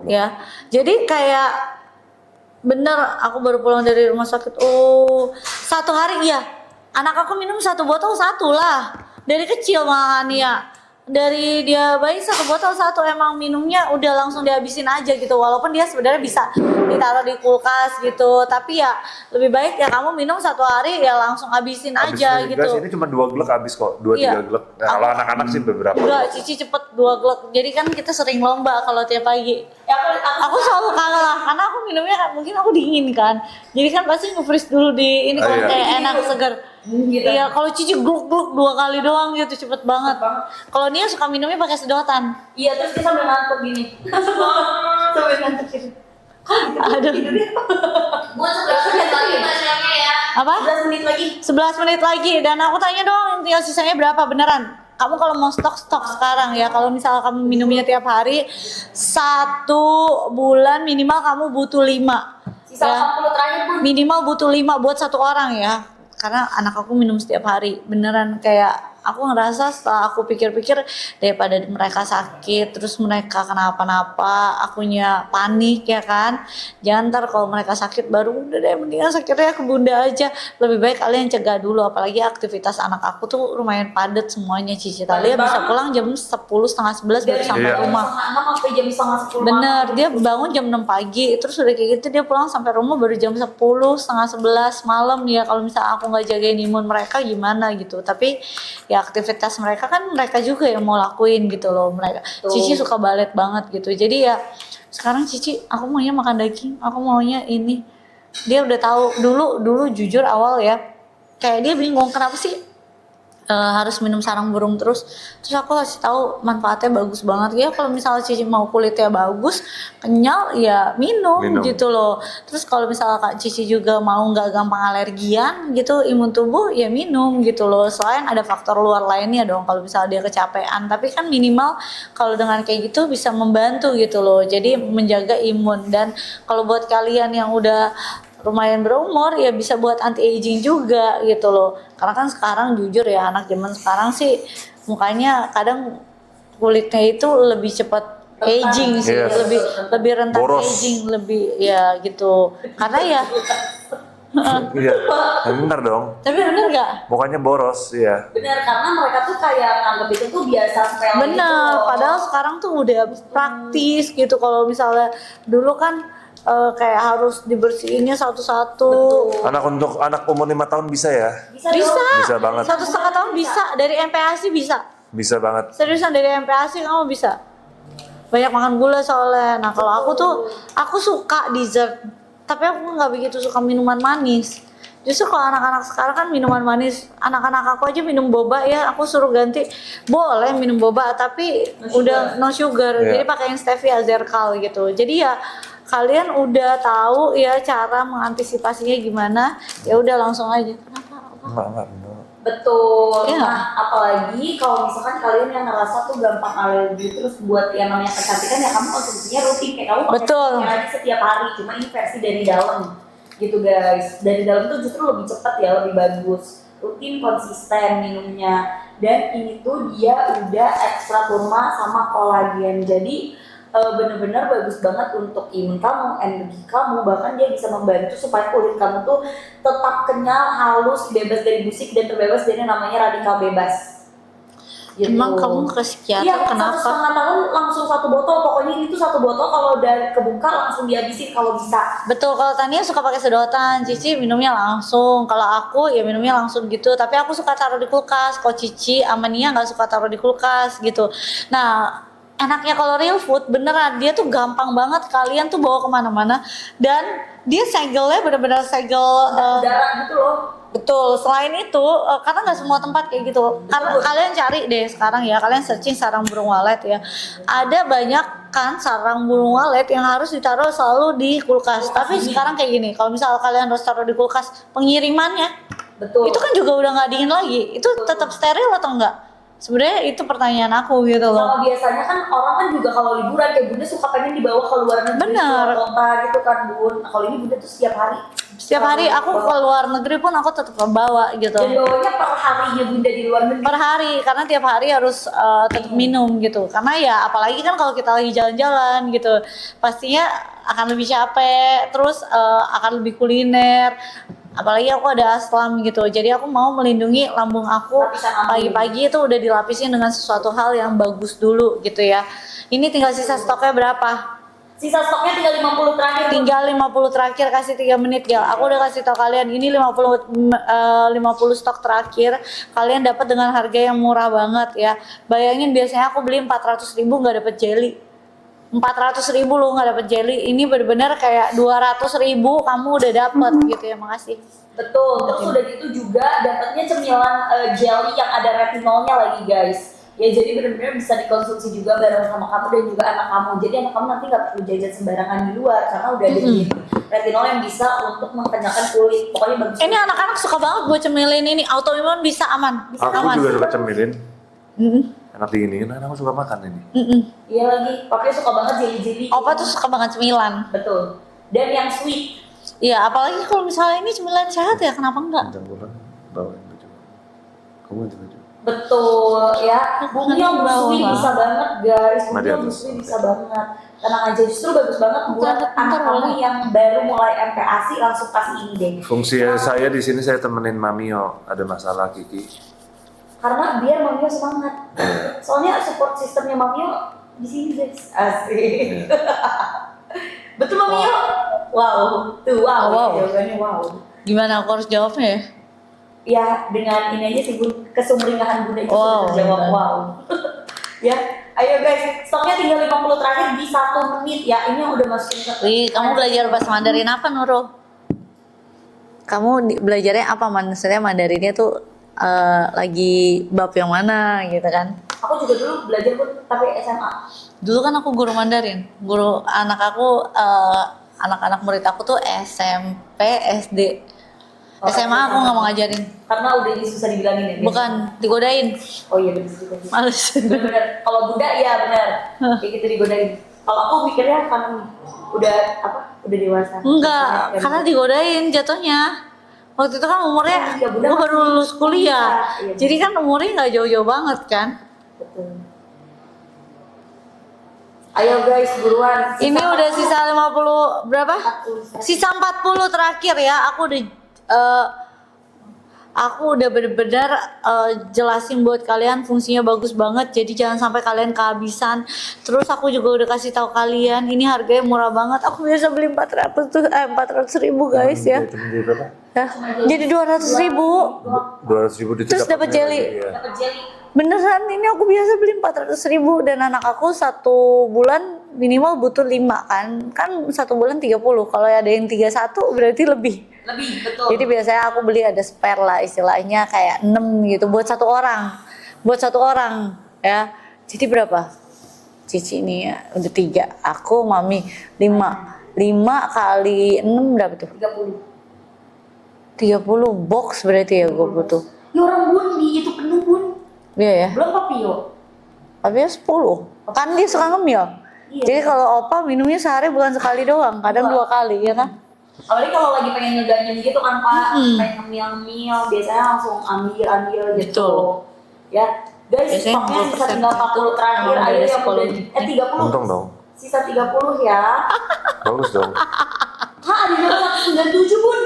ya. Jadi kayak bener aku baru pulang dari rumah sakit. Satu hari ya. Anak aku minum 1 botol 1 lah. Dari kecil malahan ya. Dari dia bayi 1 botol 1 emang minumnya udah langsung dihabisin aja gitu. Walaupun dia sebenarnya bisa ditaruh di kulkas gitu. Tapi ya lebih baik ya kamu minum 1 hari ya langsung habisin aja gitu. Guys, ini cuma 2 glek habis kok, 2-3 glek. Nah, kalau anak-anak sih beberapa. Enggak, Cici cepet 2 glek. Jadi kan kita sering lomba kalau tiap pagi. Ya aku selalu kalah karena aku minumnya kan mungkin aku dingin kan. Jadi kan pasti nge-freeze dulu di ini kalau kayak enak segar. Gitu. Iya, kalau Cici gluk-gluk 2 kali doang gitu, cepet banget. Kalau Nia suka minumnya pakai sedotan. Iya, terus dia sambil ngantuk gini. Sambil ngantuk gitu. Aduh. Buat 11 menit lagi masalahnya ya. Apa? 11 menit lagi. 11 menit lagi dan aku tanya dong tinggal sisanya berapa beneran? Kamu kalau mau stok sekarang ya. Kalau misalnya kamu minumnya tiap hari 1 bulan minimal kamu butuh 5. Sisa ya. 40 terakhir pun Minimal butuh 5 buat 1 orang ya. Karena anak aku minum setiap hari. Beneran kayak aku ngerasa setelah aku pikir-pikir daripada mereka sakit terus mereka kenapa-napa, akunya panik ya kan. Jangan ntar kalau mereka sakit baru udah deh mendingan sakitnya ke bunda aja. Lebih baik kalian cegah dulu, apalagi aktivitas anak aku tuh lumayan padat semuanya. Cici Talia bisa pulang jam 10 setengah 11 baru sampai rumah. Setengah 6 sampai jam setengah 10 Bener, dia bangun jam 6 pagi, terus udah kayak gitu dia pulang sampai rumah baru jam 10 setengah 11 malam ya. Kalau misalnya aku nggak jagain imun mereka gimana gitu. Tapi ya aktivitas mereka kan mereka juga yang mau lakuin gitu loh mereka. Cici suka balet banget gitu. Jadi ya sekarang Cici aku maunya makan daging, aku maunya ini. Dia udah tahu dulu jujur awal ya. Kayak dia bingung kenapa sih harus minum sarang burung terus aku kasih tahu manfaatnya bagus banget ya. Kalau misalnya Cici mau kulitnya bagus kenyal ya minum gitu loh. Terus kalau misalnya Kak Cici juga mau nggak gampang alergian gitu imun tubuh ya minum gitu loh. Selain ada faktor luar lainnya dong kalau misalnya dia kecapean, tapi kan minimal kalau dengan kayak gitu bisa membantu gitu loh, jadi menjaga imun. Dan kalau buat kalian yang udah lumayan berumur ya bisa buat anti aging juga gitu loh. Karena kan sekarang jujur ya anak zaman sekarang sih mukanya kadang kulitnya itu lebih cepat aging sih, lebih rentan aging, lebih ya gitu. Karena ya iya, bener dong. tapi bener gak? Mukanya boros, iya. Bener, karena mereka tuh kayak nganggep itu tuh biasa sepele Bener, gitu. padahal sekarang tuh udah praktis gitu. Kalau misalnya dulu kan kayak harus dibersihinnya satu-satu. Untuk anak umur 5 tahun bisa ya? Bisa banget. 1,5 tahun bisa, dari MPASI bisa. Bisa banget. Seriusan dari MPASI kamu bisa. Banyak makan gula soalnya. Nah kalau aku suka dessert, tapi aku nggak begitu suka minuman manis. Justru kalau anak-anak sekarang kan minuman manis, anak-anak aku aja minum boba ya, aku suruh ganti boleh minum boba tapi udah no sugar, jadi pakai yang stevia zerkal gitu. Jadi ya kalian udah tahu ya cara mengantisipasinya gimana, ya udah langsung aja. Enggak. Betul. Ya. Nah, apalagi kalau misalkan kalian yang ngerasa tuh gampang alergi, terus buat yang namanya kecantikan ya kamu konsumsinya rutin kayak kamu pakai lagi setiap hari, cuma ini versi dari dalam gitu guys. Dari dalam tuh justru lebih cepat ya, lebih bagus. Rutin konsisten minumnya, dan ini tuh dia udah ekstra kurma sama kolagen, jadi bener-bener bagus banget untuk imun kamu, energi kamu, bahkan dia bisa membantu supaya kulit kamu tuh tetap kenyal, halus, bebas dari busik dan terbebas dari namanya radikal bebas. Gitu. Emang kamu ke psikiater iya, kenapa? 1,5 tahun langsung 1 botol, pokoknya itu 1 botol kalau udah kebuka langsung dihabisin kalau bisa. Betul, kalau Tania suka pakai sedotan, Cici minumnya langsung. Kalau aku ya minumnya langsung gitu, tapi aku suka taruh di kulkas. Kalau Cici sama Nia nggak suka taruh di kulkas gitu. Nah enaknya kalau real food beneran dia tuh gampang banget kalian tuh bawa kemana-mana, dan dia segelnya bener-bener segel darah gitu loh. Betul, selain itu karena nggak semua tempat kayak gitu. Karena kalian cari deh sekarang ya, kalian searching sarang burung walet ya. Ada banyak kan sarang burung walet yang harus ditaruh selalu di kulkas. Tapi sekarang kayak gini, kalau misal kalian harus taruh di kulkas, pengirimannya betul. Itu kan juga udah nggak dingin lagi. Itu tetap steril atau enggak? Sebenarnya itu pertanyaan aku gitu loh. Sama biasanya kan orang kan juga kalau liburan kayak Bunda suka pengen dibawa ke luar negeri, Bener. keluar kota gitu kan Bun. Nah, kalau ini Bunda tuh setiap hari. Setiap hari aku ke luar negeri pun aku tetap bawa gitu. Dan bawanya per harinya Bunda di luar negeri. Per hari, karena tiap hari harus tetap minum gitu. Karena ya apalagi kan kalau kita lagi jalan-jalan gitu, pastinya akan lebih capek, terus akan lebih kuliner. Apalagi aku ada aslam gitu, jadi aku mau melindungi lambung aku. Lapisan lambung. Pagi-pagi itu udah dilapisin dengan sesuatu hal yang bagus dulu gitu ya. Ini tinggal sisa stoknya berapa? Sisa stoknya tinggal 50 terakhir. Bun. Tinggal 50 terakhir, kasih 3 menit ya. Aku udah kasih tau kalian ini 50 stok terakhir. Kalian dapat dengan harga yang murah banget ya. Bayangin biasanya aku beli 400.000 nggak dapet jelly. 400.000 lo nggak dapet jelly. Ini bener-bener kayak 200.000 kamu udah dapet gitu ya. Makasih. Betul, terus udah gitu juga dapatnya cemilan jelly yang ada retinolnya lagi guys. Ya jadi benar-benar bisa dikonsumsi juga bareng sama kamu dan juga anak kamu. Jadi anak kamu nanti nggak perlu jajan sembarangan di luar karena udah ada retinol yang bisa untuk mengkenyangkan kulit. Pokoknya bagus. Ini anak-anak suka banget buat cemilin ini. Autoimun bisa aman. Bisa Aku aman. juga suka cemilin. Mm-mm. Enak diginiin, aku suka makan ini. Mm-mm. Iya lagi, pakai suka banget jelly-jelly. Opa tuh suka banget cemilan. Betul. Dan yang sweet. Iya, apalagi kalau misalnya ini cemilan sehat ya, kenapa enggak? Jangan pulang, bawain baju. Kamu ganti baju. Betul ya. Bumil busui Bawah. bisa banget guys. Mari Bumil atas. busui bisa banget. Tenang aja, justru bagus banget buat Bentar, anak kamu boleh. yang baru mulai MPASI langsung kasih ini deh. Fungsi saya di sini saya temenin Mamio, ada masalah Kiki. Karena biar Mamio semangat. Soalnya support sistemnya Mamio di sini guys. Asik. Iya. Betul Mamio? Wow. Tuh wow. Wow. Jawabannya wow. Gimana aku harus jawabnya ya? Ya dengan ini aja sih Bun, kesumringah Bunda itu Wow, sudah terjawab benar. wow. Ya, ayo guys, stoknya tinggal 50 terakhir di 1 menit ya. Ini yang udah masukin ke. Wih, kamu belajar bahasa Mandarin apa, Nurul? Kamu belajarnya apa? Maksudnya Mandarinnya tuh lagi bab yang mana gitu kan? Aku juga dulu belajar Bun, tapi SMA. Dulu kan aku guru Mandarin. Guru anak aku, anak-anak murid aku tuh SMP, SD. Oh, SMA aku nggak mau ngajarin. Karena udah ini susah dibilangin ya. Bukan, digodain. Oh iya benar juga. Males. Bener. Kalau Bunda iya benar. Kayak gitu digodain. Kalau aku mikirnya kan udah apa? Udah dewasa. Enggak, Makanya, karena digodain jatuhnya. Waktu itu kan umurnya, Oh, iya, Bunda gue baru masih lulus kuliah. iya. Jadi kan umurnya nggak jauh-jauh banget kan. Betul. Ayo guys, buruan. Ini udah sisa 50 berapa? 40. Sisa 40 terakhir ya. Aku udah bener-bener jelasin buat kalian fungsinya bagus banget. Jadi jangan sampai kalian kehabisan. Terus aku juga udah kasih tahu kalian ini harganya murah banget. Aku biasa beli 400.000 guys ya. Temen jadi berapa? Ya, jadi 200.000. 200.000 Terus dapat jelly. Iya. Dapat jelly. Beneran ini aku biasa beli 400.000 dan anak aku 1 bulan minimal butuh 5 kan 1 bulan 30. Kalau ada yang 31 berarti lebih. Lebih betul. Jadi biasanya aku beli ada spare lah istilahnya kayak 6 gitu buat 1 orang. Buat 1 orang ya. Jadi berapa? Cici ini ya udah 3. Aku, Mami 5. 5 kali 6 berapa tuh? 30. 30 box berarti ya gue butuh. Ya orang Bun di itu penuh Bun. Iya ya. Belum Papio. Tapi 10. Kan dia suka ngemil. Iya. Jadi kalau opa minumnya sehari bukan sekali doang, kadang 2 kali ya kan? Apalagi kalau lagi pengen ngeganyen gitu kan Pak, pengen ngemil-ngemil, biasanya langsung ambil gitu. Betul. Ya, guys, Biasanya stoknya sisa 60% tinggal 40 terakhir, kalau ayo dari yang sekolah. udah 30. Untung dong. Sisa 30 ya. Bagus dong. Hah, ada juga 197 Bun.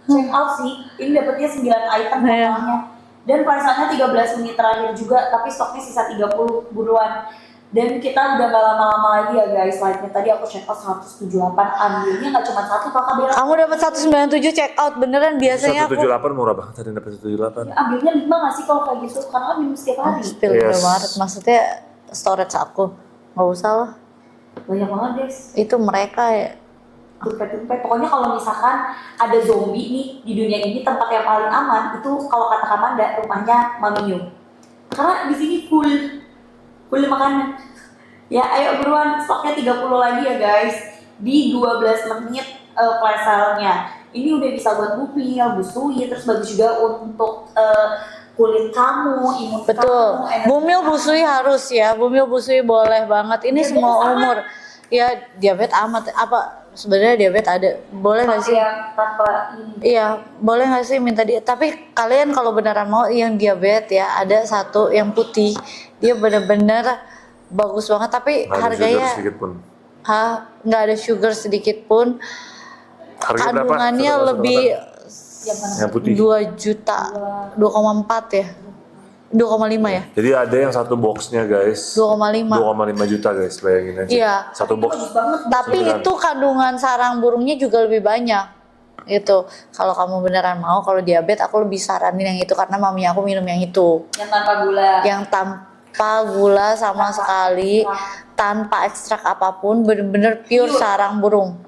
Check out sih, ini dapetnya 9 item Iya. totalnya. Dan perasaannya 13 menit terakhir juga, tapi stoknya sisa 30 buruan. Dan kita udah gak lama-lama lagi ya guys, like tadi aku check out 178, ambilnya gak cuma 1 kakak Bella. Kamu dapat 197 check out beneran biasanya aku. 178 murah banget tadi dapat 178. Ambilnya 5 gak sih kalau kayak gitu? Karena kan minum setiap hari. Spill Yes. udah Maret, maksudnya storage aku. Nggak usah lah. Banyak banget guys. Itu mereka ya. Tumpet-tumpet. Pokoknya kalau misalkan ada zombie nih di dunia ini, tempat yang paling aman itu kalau kata Kamanda rumahnya Mami Yu. Karena di sini full makanan. Ya ayo buruan, stoknya 30 lagi ya guys. Di 12 menit flash sale-nya. Ini udah bisa buat bumil, busui, terus bagus juga untuk kulit kamu, imun Betul. kamu, energi Bumil kamu. busui harus ya. Bumil busui boleh banget. Ini Diabetes semua amat. umur. Ya diabetes amat. Apa sebenarnya diabetes ada? Boleh nggak sih? Yang tanpa ini. Iya, boleh nggak sih minta dia? Tapi kalian kalau beneran mau yang diabetes ya, ada satu yang putih. Dia bener-bener bagus banget. Tapi Nggak ada harganya sugar sedikit pun. nggak ada sugar sedikit pun. Harganya berapa? Kandungannya Satu lebih Yang mana? yang putih. 2 juta, 2,4 ya, 2,5 ya, Jadi ada yang satu boxnya guys. 2,5. 2,5 juta guys, bayangin aja. Iya. Satu box. Bagus banget. Tapi 9. itu kandungan sarang burungnya juga lebih banyak. Itu kalau kamu beneran mau, kalau diabetes aku lebih saranin yang itu karena mami aku minum yang itu. Yang tanpa gula. Yang tanpa gula sama sekali, tanpa ekstrak apapun, bener-bener pure sarang burung.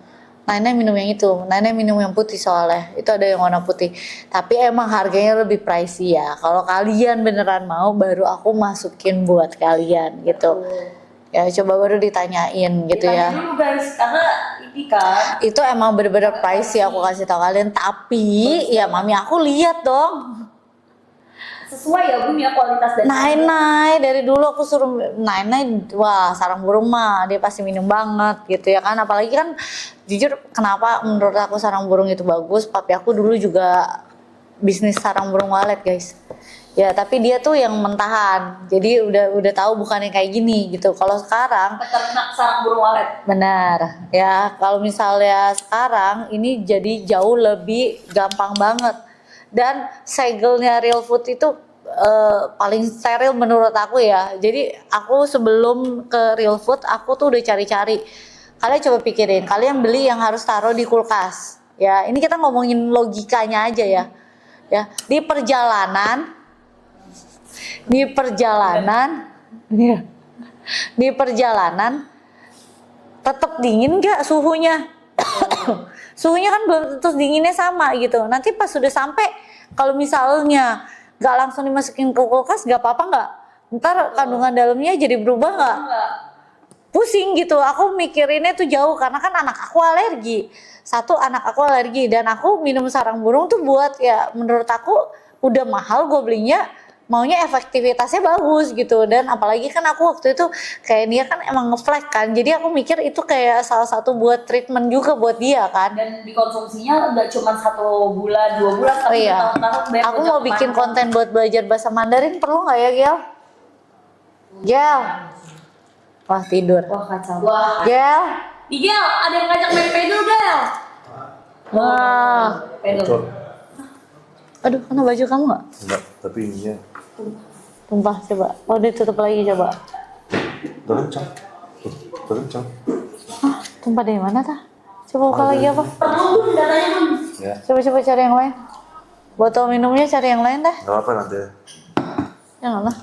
Naina minum yang itu, Naina minum yang putih soalnya, itu ada yang warna putih. Tapi emang harganya lebih pricey ya. Kalau kalian beneran mau, baru aku masukin buat kalian gitu. Ya coba baru ditanyain gitu Ditanya ya. dulu guys, karena ini kan Itu emang bener-bener pricey aku kasih tau kalian. Tapi ya mami aku lihat dong. sesuai ya Bun ya kualitas dan Nainai dari dulu aku suruh Nainai, wah sarang burung mah dia pasti minum banget gitu ya kan. Apalagi kan jujur kenapa menurut aku sarang burung itu bagus, papi aku dulu juga bisnis sarang burung walet guys ya, tapi dia tuh yang mentahan, jadi udah tahu bukan yang kayak gini gitu. Kalau sekarang peternak sarang burung walet. benar ya, kalau misalnya sekarang ini jadi jauh lebih gampang banget. Dan segelnya Real Food itu paling steril menurut aku ya. Jadi aku sebelum ke Real Food aku tuh udah cari-cari. Kalian coba pikirin, kalian beli yang harus taruh di kulkas. Ya, ini kita ngomongin logikanya aja ya. Ya, di perjalanan ya, di perjalanan tetap dingin nggak suhunya? Suhunya kan belum tentu dinginnya sama gitu. Nanti pas sudah sampai, kalau misalnya nggak langsung dimasukin ke kulkas, nggak apa-apa nggak? Ntar kandungan dalamnya jadi berubah nggak? Pusing gitu. Aku mikirinnya tuh jauh karena kan anak aku alergi. Satu, anak aku alergi dan aku minum sarang burung tuh buat ya menurut aku udah mahal gue belinya. Maunya efektivitasnya bagus gitu, dan apalagi kan aku waktu itu kayak dia kan emang ngeflag kan, jadi aku mikir itu kayak salah satu buat treatment juga buat dia kan. Dan dikonsumsinya nggak cuma 1 bulan 2 bulan Oh tapi iya, tahun-tahun banyak aku banyak mau bikin teman. konten buat belajar bahasa Mandarin, perlu nggak ya Gel? Gel, wah tidur. Wah kacau. Wah. Gel, Igel, ada yang ngajak main pedal Gel. wah, Pedal. Bocor. aduh kena baju kamu nggak? Enggak, tapi ininya Tumpah coba, oh ditutup lagi coba. udah kencang. Udah kencang. Tumpah dari mana tah? Coba buka lagi apa? Perlu Bun datanya Bun. Ya, Coba cari yang lain. Botol minumnya cari yang lain dah. nggak apa nanti. Jangan lah.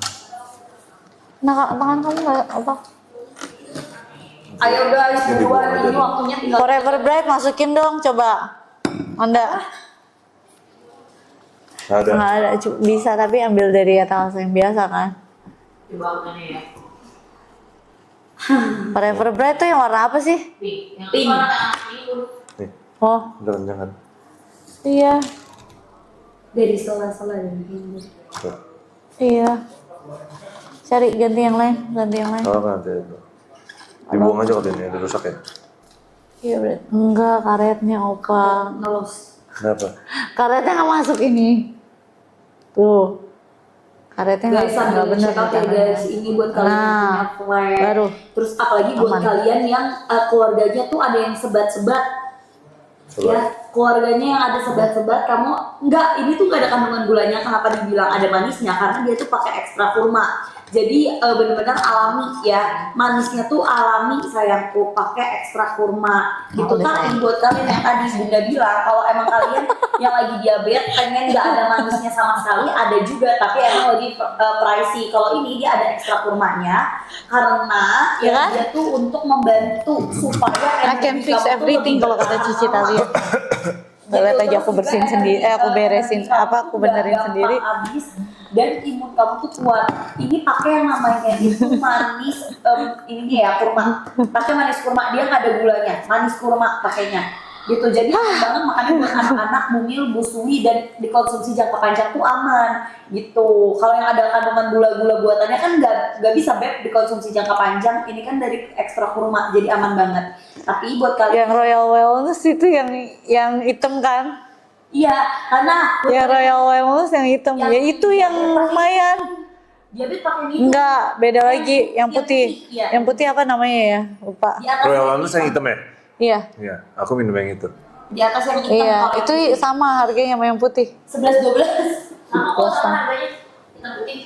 Nah, tangan kamu nggak apa? Ayo guys, Ini buruan dibuang ini aja. waktunya tinggal. Forever Bright masukin dong, coba. Anda Nggak ada. nggak ada, bisa tapi ambil dari etalase yang biasa kan. Dibangunnya ya. Forever Bright tuh yang warna apa sih? Pink. Nih, Oh, udah kencang kan? iya, Dari sela-sela ini. Tuh. iya. Cari ganti yang lain. Nggak apa nanti itu. Dibuang aja kalau ini udah rusak ya. Iya, Bret. Enggak, karetnya opa. Ngelos. Kenapa? Karetnya nggak masuk ini. Tuh. Karetnya Guys, sambil nggak bener check out ya tangannya. guys, ini buat kalian yang Nah, punya flat. baru. Terus apalagi buat Aman. kalian yang keluarganya tuh ada yang sebat-sebat. Coba. Ya, keluarganya yang ada sebat-sebat, kamu enggak, ini tuh gak ada kandungan gulanya. Kenapa dibilang ada manisnya? Karena dia tuh pakai ekstra kurma. Jadi benar-benar alami ya, manisnya tuh alami sayangku, pakai ekstra kurma gitu. Oh, Tapi buat kalian yang tadi Bunda bilang, kalau emang kalian yang lagi diabetes pengen nggak ada manisnya sama sekali, ada juga, tapi emang lagi pricey. Kalau ini dia ada ekstra kurmanya karena Ya kan? dia tuh untuk membantu supaya I can energi fix kamu tuh everything lebih kalau kata bertahan Cici lama. tadi ya. Lihat aja aku bersihin sendiri, aku beresin apa, aku benerin sendiri. Habis dan imun kamu tuh kuat. Ini pakai yang namanya itu manis ini ya kurma. Pakai manis kurma, dia nggak ada gulanya. Manis kurma pakainya. gitu. Jadi aman banget makanya buat anak-anak, mumil, busui dan dikonsumsi jangka panjang tuh aman gitu. Kalau yang ada kandungan gula-gula buatannya kan nggak bisa beb dikonsumsi jangka panjang. Ini kan dari ekstra kurma jadi aman banget. Tapi buat kalian Yang Royal Wellness itu yang hitam kan? iya, karena Yang Royal Wellness yang hitam. Ya itu yang lumayan. diabetes pakai ini. Enggak, beda lagi. Yang putih. Iya. Yang putih apa namanya ya? Lupa. Di atas Royal Wellness yang hitam ya? Iya. Iya, aku minum yang itu. Di atas yang hitam. Iya, kalau itu yang sama harganya sama yang putih. 11-12 sama kok Kosong. sama harganya hitam putih.